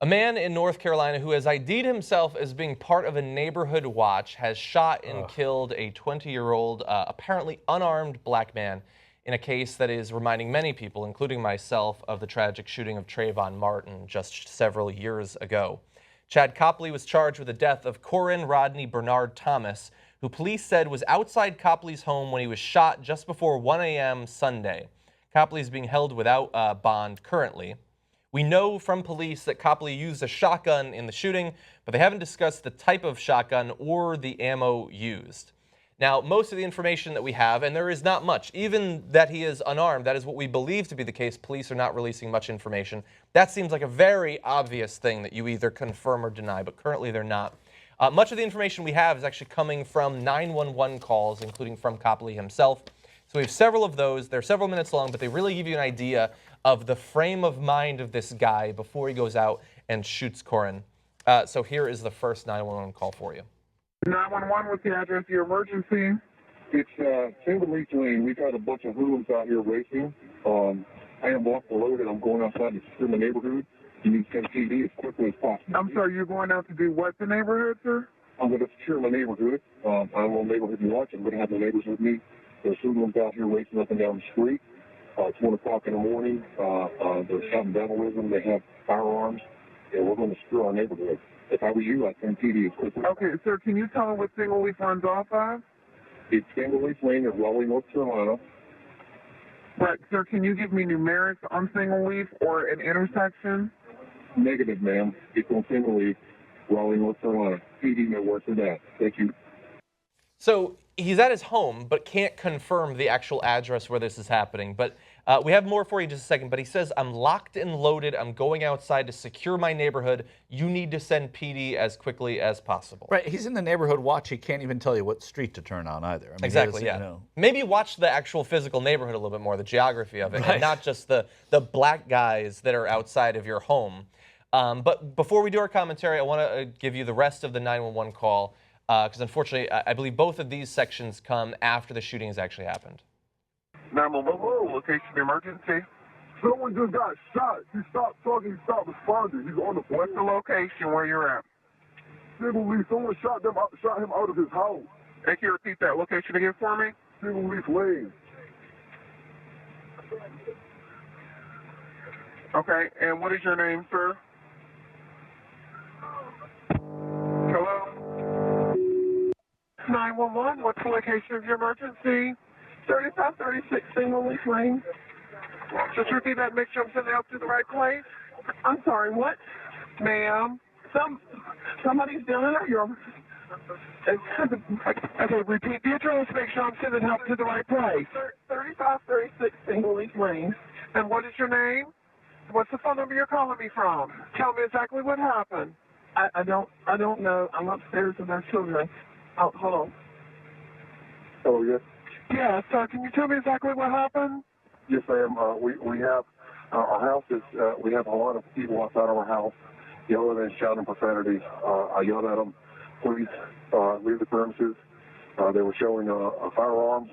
A man in North Carolina who has ID'd himself as being part of a neighborhood watch has shot and killed a 20-year-old, apparently unarmed black man in a case that is reminding many people, including myself, of the tragic shooting of Trayvon Martin just several years ago. Chad Copley was charged with the death of Kouren-Rodney Bernard Thomas, who police said was outside Copley's home when he was shot just before 1 a.m. Sunday. Copley is being held without bond currently. We know from police that Copley used a shotgun in the shooting, but they haven't discussed the type of shotgun or the ammo used. Now, most of the information that we have, and there is not much, even that he is unarmed, that is what we believe to be the case. Police are not releasing much information. That seems like a very obvious thing that you either confirm or deny, but currently they're not. Much of the information we have is actually coming from 911 calls, including from Copley himself. So we have several of those. They're several minutes long, but they really give you an idea of the frame of mind of this guy before he goes out and shoots Kouren. So here is the first 911 call for you. 911, what's the address of your emergency? It's Timberleaf Lane. We've had a bunch of hoodlums out here racing. I am off the road and I'm going outside to secure my neighborhood. You need to send TV as quickly as possible. I'm sorry, you're going out to do what the neighborhood, sir? I'm going to secure my neighborhood. I'm on neighborhood watch. I'm going to have the neighbors with me. There's hoodlums out here racing up and down the street. It's 1 o'clock in the morning. They're shouting vandalism. They have firearms. And we're going to secure our neighborhood. If I were you, I'd send TV as quickly. Okay, sir, can you tell me what Single Leaf runs off of? It's Single Leaf Lane in Raleigh, North Carolina. Right, sir, can you give me numerics on Single Leaf or an intersection? Negative, ma'am. It's on Single Leaf, Raleigh, North Carolina. PD nowhere for that. Thank you. So he's at his home, but can't confirm the actual address where this is happening. But we have more for you in just a second. But he says, I'm locked and loaded. I'm going outside to secure my neighborhood. You need to send PD as quickly as possible. Right. He's in the neighborhood watch. He can't even tell you what street to turn on either. I mean, exactly, yeah. You know. Maybe watch the actual physical neighborhood a little bit more, the geography of it, right. And not just the black guys that are outside of your home. But before we do our commentary, I want to give you the rest of the 911 call. Because unfortunately, I believe both of these sections come after the shooting has actually happened. 911, location emergency. Someone just got shot. He stopped talking. He stopped responding. He's on the phone. What's the location where you're at? Single Leaf. Someone shot him out of his house. Can you repeat that location again for me? Single Leaf Lane. Okay, and what is your name, sir? Hello? 911, what's the location of your emergency? 3536 Single Leaf Lane. Just repeat that, make sure I'm sending help to the right place. I'm sorry, what? Ma'am. Somebody's down at your... Okay, repeat the address, make sure I'm sending help to the right place. 3536 Single Leaf Lane. And what is your name? What's the phone number you're calling me from? Tell me exactly what happened. I don't know. I'm upstairs with our children. Oh, hold on. Oh, yes. Yes, can you tell me exactly what happened? Yes, ma'am. We have our house is we have a lot of people outside of our house yelling and shouting profanities. I yelled at them, please leave the premises. They were showing firearms,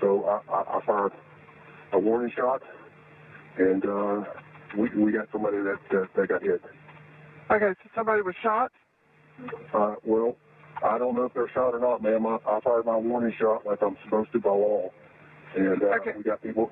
so I fired a warning shot, and we got somebody that got hit. Okay, so somebody was shot? Well, I don't know if they're shot or not, ma'am. I fired my warning shot like I'm supposed to by law. And we got people.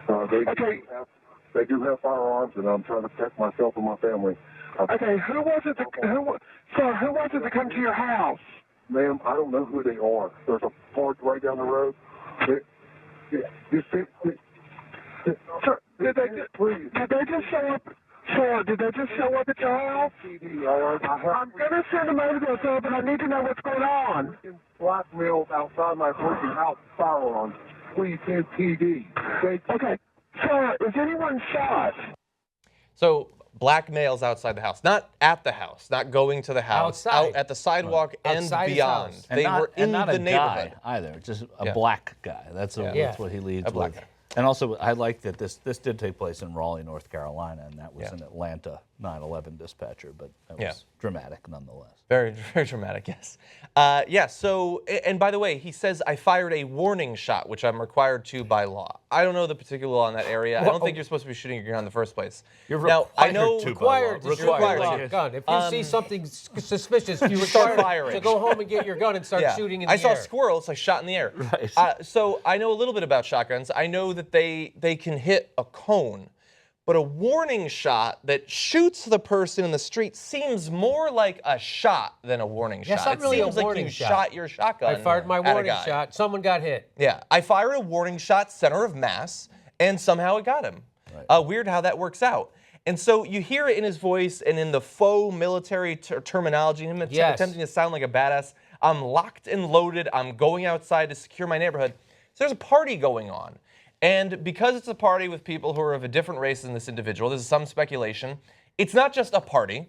They do have firearms, and I'm trying to protect myself and my family. Okay, who was it that come to your house? Ma'am, I don't know who they are. There's a park right down the road. Sir, did they just show up? Sir, did they just show up at your house? I'm going to send them over there, sir, but I need to know what's going on. Blackmailed outside my freaking house firearms. Please send PD. Okay. Sir, is anyone shot? So blackmails outside the house, not at the house, not going to the house, outside. out at the sidewalk and Outside beyond. And they were in not the a neighborhood. guy either, just a black guy. That's what he leads A black with. guy. And also, I like that this did take place in Raleigh, North Carolina, and that was in Atlanta. 9/11 dispatcher, but that Yeah. was dramatic nonetheless. Very, very dramatic, yes. Yeah, so, and by the way, he says, I fired a warning shot, which I'm required to by law. I don't know the particular law in that area. I don't think you're supposed to be shooting your gun in the first place. You're now, I know required to shoot your gun. If you see something suspicious, you start required firing. to go home and get your gun and start shooting in the air. I saw squirrels, I shot in the air. Right. So I know a little bit about shotguns. I know that they can hit a cone. But a warning shot that shoots the person in the street seems more like a shot than a warning shot. Not really it seems a like warning you shot. shot your shotgun. I fired my at a warning guy. shot. Someone got hit. Yeah, I fired a warning shot center of mass, and somehow it got him. Right. Weird how that works out. And so you hear it in his voice and in the faux military terminology, him attempting to sound like a badass. I'm locked and loaded. I'm going outside to secure my neighborhood. So there's a party going on. And because it's a party with people who are of a different race than this individual, there's some speculation, it's not just a party,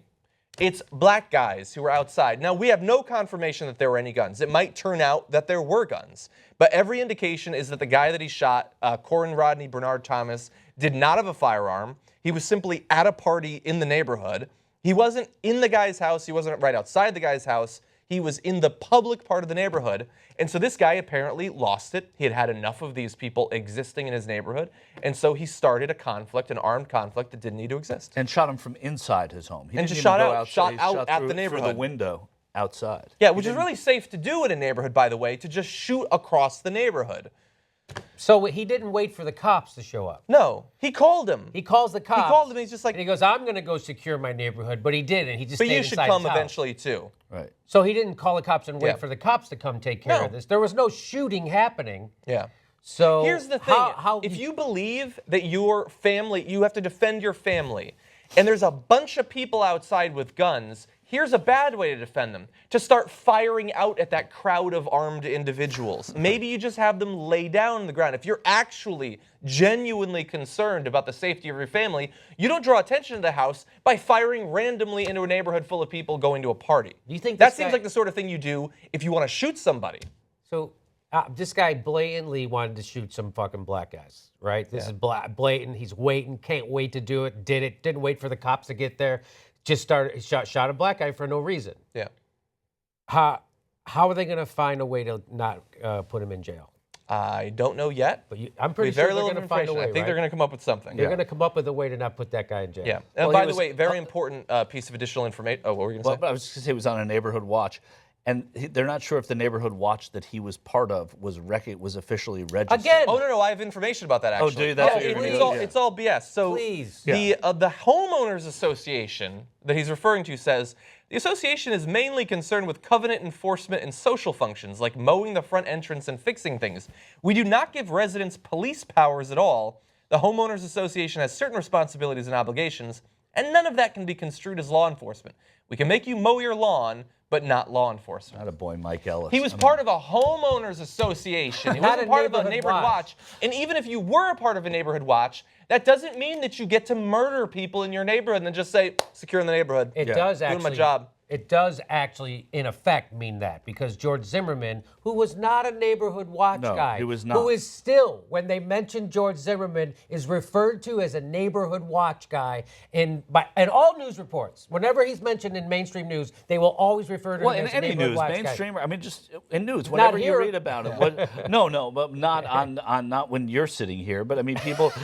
it's black guys who are outside. Now, we have no confirmation that there were any guns. It might turn out that there were guns. But every indication is that the guy that he shot, Kouren-Rodney Bernard Thomas, did not have a firearm. He was simply at a party in the neighborhood. He wasn't in the guy's house. He wasn't right outside the guy's house. He was in the public part of the neighborhood. And so this guy apparently lost it. He had had enough of these people existing in his neighborhood. And so he started a conflict, an armed conflict that didn't need to exist. And shot him from inside his home. He And didn't just even shot go out- outside. shot He out at the through neighborhood. the window outside. Yeah, which is really safe to do in a neighborhood, by the way, to just shoot across the neighborhood. So he didn't wait for the cops to show up. No, he called him. He calls the cops. He called him. He's just like, and he goes, I'm going to go secure my neighborhood. But he didn't. He just but stayed you should inside come his house. eventually too. Right. So he didn't call the cops and wait Yeah. for the cops to come take care of this. There was no shooting happening. Yeah. So Here's the thing. If you believe that your family, you have to defend your family, and there's a bunch of people outside with guns, here's a bad way to defend them. To start firing out at that crowd of armed individuals. Maybe you just have them lay down on the ground. If you're actually genuinely concerned about the safety of your family, you don't draw attention to the house by firing randomly into a neighborhood full of people going to a party. Do you think that this seems guy- like the sort of thing you do if you want to shoot somebody? So this guy blatantly wanted to shoot some fucking black guys, right? This is blatant. He's waiting, can't wait to do it. Did it? Didn't wait for the cops to get there. Just started shot a black guy for no reason. Yeah. How are they going to find a way to not put him in jail? I don't know yet. But I'm We pretty have sure very they're little going to find a information. way. I think they're going to come up with something. They're going to come up with a way to not put that guy in jail. Yeah. And Well, by he the was- way, very important piece of additional information. Oh, what were you going to say? Well, I was just going to say he was on a neighborhood watch. And they're not sure if the neighborhood watch that he was part of was officially registered. Again. Oh, no, I have information about that, actually. do you? That's Yeah, what you're it's, gonna all, do? it's all BS. So Please. the Homeowners Association that he's referring to says, the association is mainly concerned with covenant enforcement and social functions, like mowing the front entrance and fixing things. We do not give residents police powers at all. The Homeowners Association has certain responsibilities and obligations, and none of that can be construed as law enforcement. We can make you mow your lawn, but not law enforcement. Not a boy, Mike Ellis. He was part of a homeowners association. He Not wasn't a part of a neighborhood neighborhood watch. And even if you were a part of a neighborhood watch, that doesn't mean that you get to murder people in your neighborhood and then just say, secure in the neighborhood. It does Doing actually. my job. It does actually, in effect, mean that because George Zimmerman, who was not a neighborhood watch No, guy, he was who not. is still, when they mention George Zimmerman, is referred to as a neighborhood watch guy in all news reports. Whenever he's mentioned in mainstream news, they will always refer to him in as a any neighborhood news, watch guy. mainstream. I mean, just in news, whenever you here. read about it. No, but not on not when you're sitting here. But I mean, people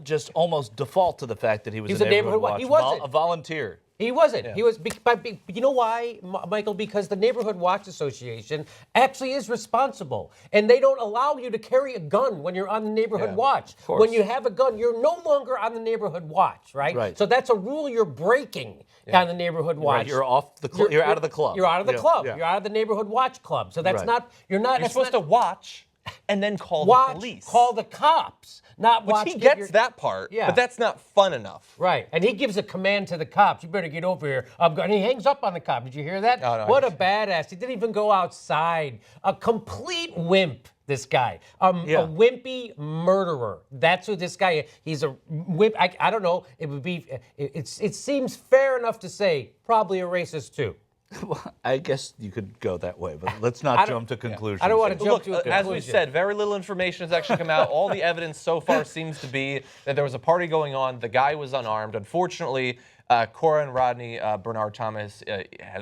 just almost default to the fact that he was He was a a neighborhood neighborhood watch. watch. He wasn't. A volunteer. He wasn't. He was. But you know why, Michael? Because the Neighborhood Watch Association actually is responsible, and they don't allow you to carry a gun when you're on the neighborhood watch. When you have a gun, you're no longer on the neighborhood watch, right? Right. So that's a rule you're breaking on the neighborhood watch. Right, you're off the club. You're out of the club. You're out of the club. Yeah. You're out of the neighborhood watch club. So that's Right. not. You're not. You're supposed to watch and then call watch. the police. Call the cops. Not Which watch. he get gets your- that part, Yeah. but that's not fun enough. Right, and he gives a command to the cops. You better get over here. And he hangs up on the cop. Did you hear that? No, What a badass. He didn't even go outside. A complete wimp, this guy. A wimpy murderer. That's who this guy is. He's a wimp. I don't know. It would be, it seems fair enough to say, probably a racist too. Well, I guess you could go that way, but let's not jump to conclusions. I don't want to jump Look, to a conclusion. as we said, very little information has actually come out. All the evidence so far seems to be that there was a party going on. The guy was unarmed. Unfortunately, Kouren-Rodney, Bernard Thomas,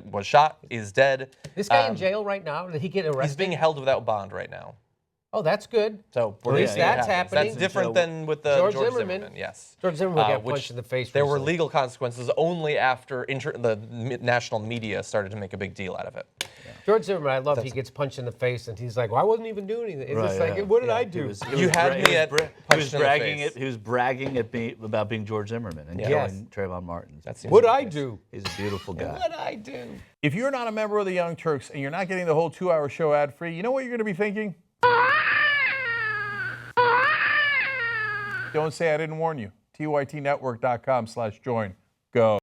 was shot, is dead. This guy in jail right now? Did he get arrested? He's being held without bond right now. Oh, that's good. So At least that's happening. That's different than with the George George Zimmerman. Zimmerman. Yes. George Zimmerman got which punched in the face There were recently. legal consequences only after the national media started to make a big deal out of it. George Zimmerman, I love he gets punched in the face and he's like, well, I wasn't even doing anything. It's just like, what did I do? You had me at punched in the face. He was bragging about being George Zimmerman and killing Trayvon Martin. What'd I do? He's a beautiful guy. What'd I do? If you're not a member of the Young Turks and you're not getting the whole 2-hour show ad-free, you know what you're going to be thinking? Don't say I didn't warn you. TYTnetwork.com/join. Go.